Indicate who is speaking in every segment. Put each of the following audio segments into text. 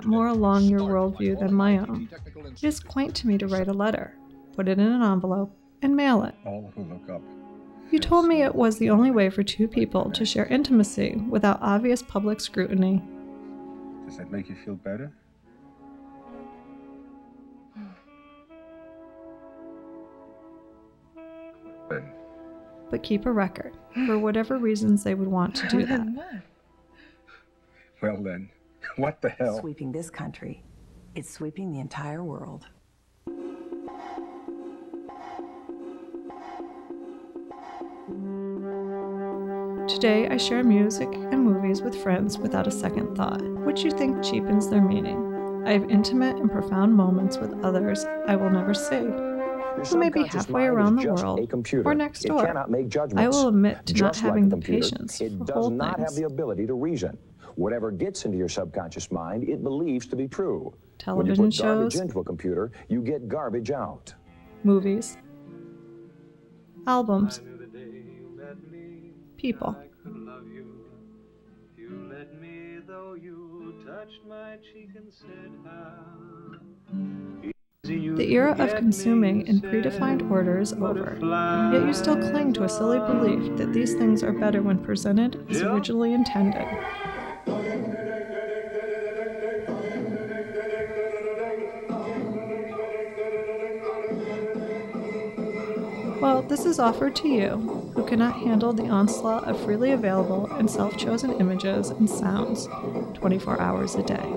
Speaker 1: more along your worldview than my own. It is quaint to me to write a letter, put it in an envelope, and mail it.
Speaker 2: All who look up.
Speaker 1: You told me it was the only way for two people to share intimacy without obvious public scrutiny.
Speaker 2: Does that make you feel better?
Speaker 1: But keep a record, for whatever reasons they would want to do that.
Speaker 2: Well then, what the hell?
Speaker 3: Sweeping this country, it's sweeping the entire world.
Speaker 1: Today, I share music and movies with friends without a second thought, which you think cheapens their meaning. I have intimate and profound moments with others I will never see, who may be halfway around the world or next door. I will admit to not having the patience for whole things.
Speaker 4: It does not have the ability to reason. Whatever gets into your subconscious mind, it believes to be true.
Speaker 1: Television
Speaker 4: when you put garbage
Speaker 1: shows,
Speaker 4: into a computer, you get garbage out.
Speaker 1: movies, albums, people. The era of consuming in predefined order is over, yet you still cling to a silly belief that these things are better when presented as originally intended. Well, this is offered to you, who cannot handle the onslaught of freely available and self-chosen images and sounds 24 hours a day.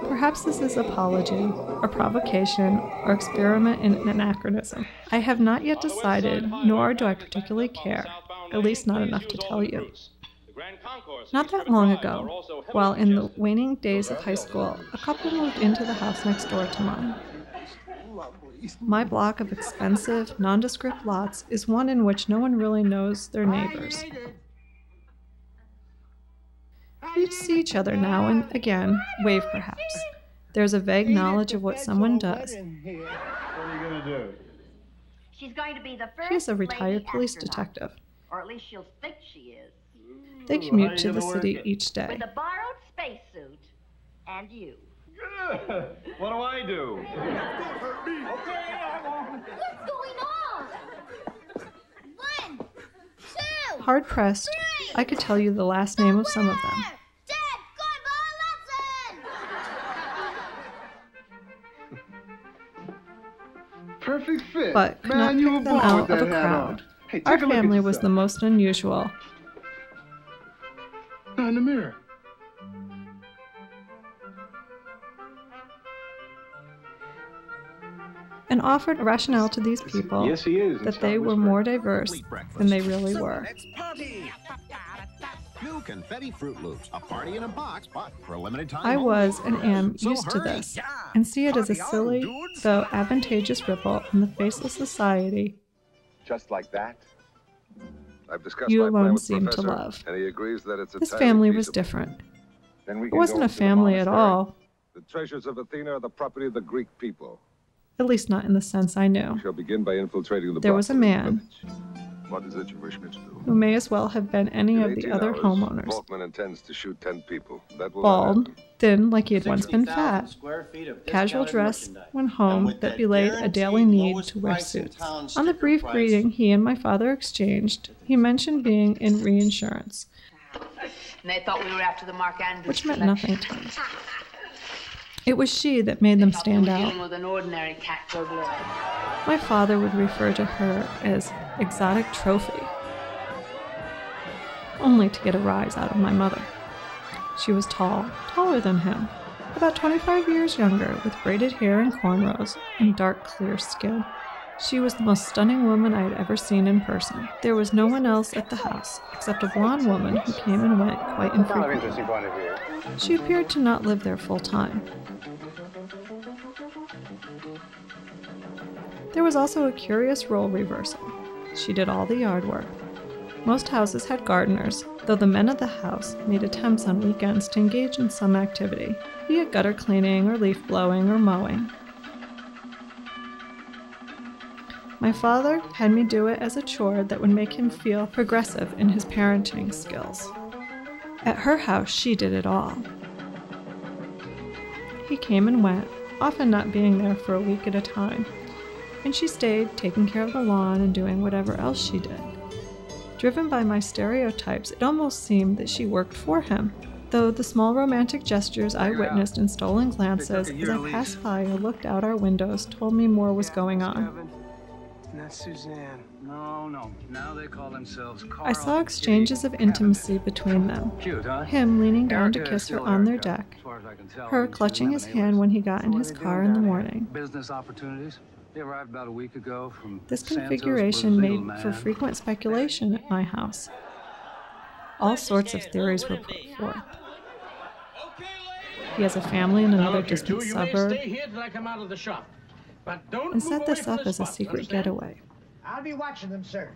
Speaker 1: Perhaps this is apology, or provocation, or experiment in anachronism. I have not yet decided, nor do I particularly care, at least not enough to tell you. Not that long ago, while in the waning days of high school, a couple moved into the house next door to mine. My block of expensive, nondescript lots is one in which no one really knows their neighbors. We see each other now and again, wave perhaps. There's a vague knowledge of what someone does.
Speaker 2: What are you going to do?
Speaker 5: She's going to be the first
Speaker 1: She is a retired
Speaker 5: lady
Speaker 1: police
Speaker 5: astronaut.
Speaker 1: detective.
Speaker 5: Or at least she'll think she is.
Speaker 1: They commute to the city each day.
Speaker 5: With a borrowed spacesuit and you.
Speaker 2: Good. What do I do?
Speaker 6: What's going on? 1, 2,
Speaker 1: Hard-pressed, I could tell you the last name of some of them.
Speaker 6: Dad, going for a lesson!
Speaker 2: Perfect fit.
Speaker 1: But could not
Speaker 2: Man, you
Speaker 1: pick
Speaker 2: were
Speaker 1: them
Speaker 2: born
Speaker 1: out
Speaker 2: with
Speaker 1: of a
Speaker 2: that hat on.
Speaker 1: crowd.
Speaker 2: Hey,
Speaker 1: Our
Speaker 2: take a look at
Speaker 1: family was
Speaker 2: yourself.
Speaker 1: the most unusual.
Speaker 2: Now in the mirror.
Speaker 1: And offered a rationale to these people
Speaker 2: Yes, he is.
Speaker 1: that they were more diverse than they really were.
Speaker 7: Let's party! New confetti Fruit Loops, a party in a box, but for a limited time.
Speaker 1: I was and am
Speaker 7: So
Speaker 1: used to
Speaker 7: hurry,
Speaker 1: this,
Speaker 7: yeah.
Speaker 1: and see it as a
Speaker 7: Party on,
Speaker 1: silly,
Speaker 7: dudes.
Speaker 1: though advantageous ripple in the face of society
Speaker 8: Just like that?
Speaker 9: I've discussed
Speaker 1: you
Speaker 9: my plan
Speaker 1: alone
Speaker 9: with
Speaker 1: seem to
Speaker 9: Professor,
Speaker 1: love.
Speaker 9: and he agrees that it's
Speaker 1: This
Speaker 9: entirely
Speaker 1: family was
Speaker 9: feasible.
Speaker 1: different.
Speaker 8: Then we
Speaker 1: It
Speaker 8: can
Speaker 1: wasn't
Speaker 8: go
Speaker 1: a
Speaker 8: into the
Speaker 1: family at
Speaker 8: monastery.
Speaker 1: all,
Speaker 9: The treasures of Athena are the property of the Greek people.
Speaker 1: at least not in the sense I knew.
Speaker 9: We shall begin by infiltrating the
Speaker 1: There was a
Speaker 9: brothel
Speaker 1: man
Speaker 9: village. What is it you wish me to do?
Speaker 1: who may as well have been any
Speaker 9: In
Speaker 1: of the
Speaker 9: 18
Speaker 1: other
Speaker 9: hours,
Speaker 1: homeowners.
Speaker 9: Volkman intends to shoot 10 people. That will not
Speaker 1: Bald,
Speaker 9: happen.
Speaker 1: thin like he had once been fat, casual dress when home that belayed a daily need to wear suits. On the brief greeting he and my father exchanged, he mentioned being in reinsurance,
Speaker 5: And they thought we were after the Mark Andrews
Speaker 1: which meant
Speaker 5: collection.
Speaker 1: nothing to me. It was she that made them
Speaker 5: Thought they
Speaker 1: stand
Speaker 5: were
Speaker 1: out.
Speaker 5: dealing with an ordinary cat burglar.
Speaker 1: My father would refer to her as exotic trophy, only to get a rise out of my mother. She was tall, taller than him, about 25 years younger, with braided hair and cornrows, and dark, clear skin. She was the most stunning woman I had ever seen in person. There was no one else at the house, except a blonde woman who came and went quite infrequently.
Speaker 2: point of view.
Speaker 1: She appeared to not live there full time. There was also a curious role reversal. She did all the yard work. Most houses had gardeners, though the men of the house made attempts on weekends to engage in some activity, be it gutter cleaning or leaf blowing or mowing. My father had me do it as a chore that would make him feel progressive in his parenting skills. At her house, she did it all. He came and went, often not being there for a week at a time, and she stayed taking care of the lawn and doing whatever else she did. Driven by my stereotypes, it almost seemed that she worked for him, though the small romantic gestures I witnessed and stolen glances as I passed by or looked out our windows told me more was going on.
Speaker 8: That's Suzanne. No. Now they call themselves Carl.
Speaker 1: I saw exchanges of intimacy between them.
Speaker 8: Cute, huh?
Speaker 1: Him leaning down to kiss her on their deck, her clutching his hand when he got in his car in the morning.
Speaker 8: Business opportunities. They arrived about a week ago from
Speaker 1: This
Speaker 8: Santos,
Speaker 1: configuration
Speaker 8: Brazil,
Speaker 1: made for
Speaker 8: man.
Speaker 1: frequent speculation at my house. All sorts of theories were put forth. He has a family in another distant suburb, and set this up as a secret getaway.
Speaker 10: I'll be watching them, sir.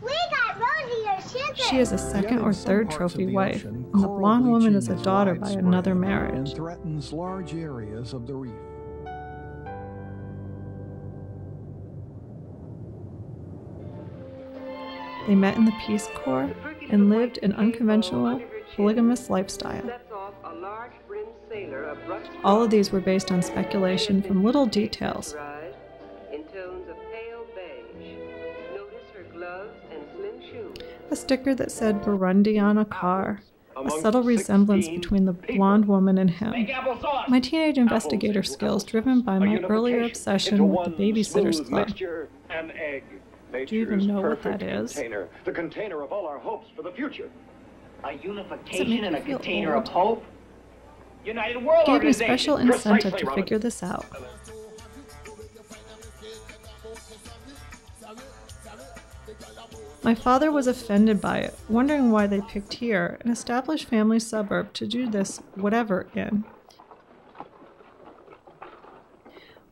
Speaker 6: We got Rosie your sugar.
Speaker 1: She is a second or third trophy wife, and the blonde woman is a daughter by another marriage.
Speaker 11: And threatens large areas of the reef.
Speaker 1: They met in the Peace Corps and lived an unconventional, polygamous lifestyle. All of these were based on speculation from little details. A sticker that said Burundi on a car, a subtle resemblance between the blonde woman and him. My teenage investigator skills driven by my earlier obsession with the Babysitter's Club. Do you even know what that is?
Speaker 12: The container of all our hopes for the future.
Speaker 10: A unification and a container of hope? United World
Speaker 1: Gave me
Speaker 10: Organization.
Speaker 1: special incentive
Speaker 10: Precisely,
Speaker 1: to
Speaker 10: Robin.
Speaker 1: figure this out. My father was offended by it, wondering why they picked here, an established family suburb, to do this whatever in.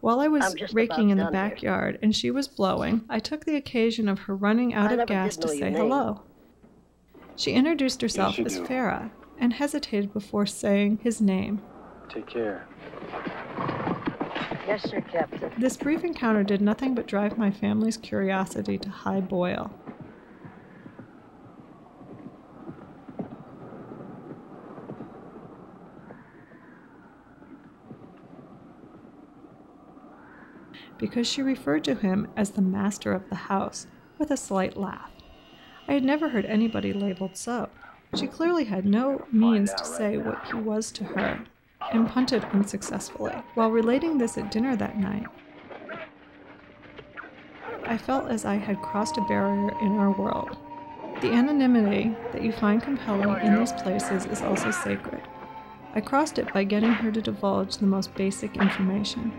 Speaker 1: While I was raking in the backyard and she was blowing, I took the occasion of her running out of gas to say hello. She introduced herself as Farah and hesitated before saying his name.
Speaker 8: Take care.
Speaker 5: Yes, sir, Captain.
Speaker 1: This brief encounter did nothing but drive my family's curiosity to high boil. Because she referred to him as the master of the house, with a slight laugh. I had never heard anybody labeled so. She clearly had no means to say what he was to her, and punted unsuccessfully. While relating this at dinner that night, I felt as I had crossed a barrier in our world. The anonymity that you find compelling in these places is also sacred. I crossed it by getting her to divulge the most basic information.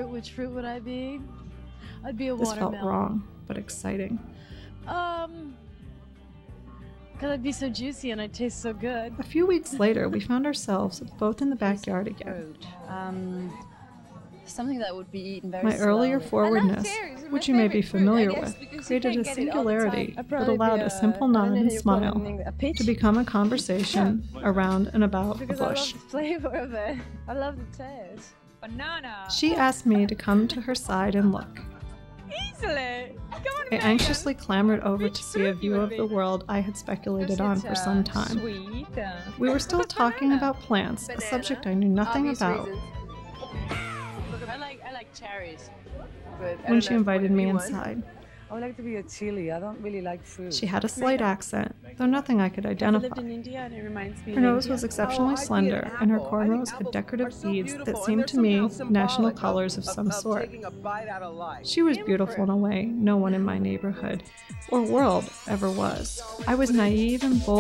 Speaker 13: Which fruit would I be? I'd be a
Speaker 1: This
Speaker 13: watermelon.
Speaker 1: felt wrong, but exciting.
Speaker 13: Cause I'd be so juicy and I'd taste so good.
Speaker 1: A few weeks later, we found ourselves both in the backyard again.
Speaker 13: Something that would be eaten very
Speaker 1: My earlier
Speaker 13: slowly.
Speaker 1: forwardness, which you may be familiar with, created a singularity that allowed a simple nod and smile to become a conversation around and about a bush.
Speaker 13: I love the flavor of it. I love the taste. Banana.
Speaker 1: She asked me to come to her side and look.
Speaker 13: Easily. Come on,
Speaker 1: I anxiously clambered over to see a view of the world I had speculated on for some time.
Speaker 13: Sweet.
Speaker 1: We were still talking about plants, a subject I knew nothing about,
Speaker 13: I like cherries.
Speaker 1: when she invited me inside.
Speaker 3: I would like to be a chili. I don't really like fruit.
Speaker 1: She had a slight accent, though nothing I could
Speaker 13: I lived
Speaker 1: identify.
Speaker 13: in India and it reminds me
Speaker 1: Her
Speaker 13: of
Speaker 1: nose
Speaker 13: India.
Speaker 1: was exceptionally slender, and her cornrows had decorative beads that seemed to me national colors of some sort. She was beautiful in a way no one in my neighborhood or world ever was. I was naive and bold.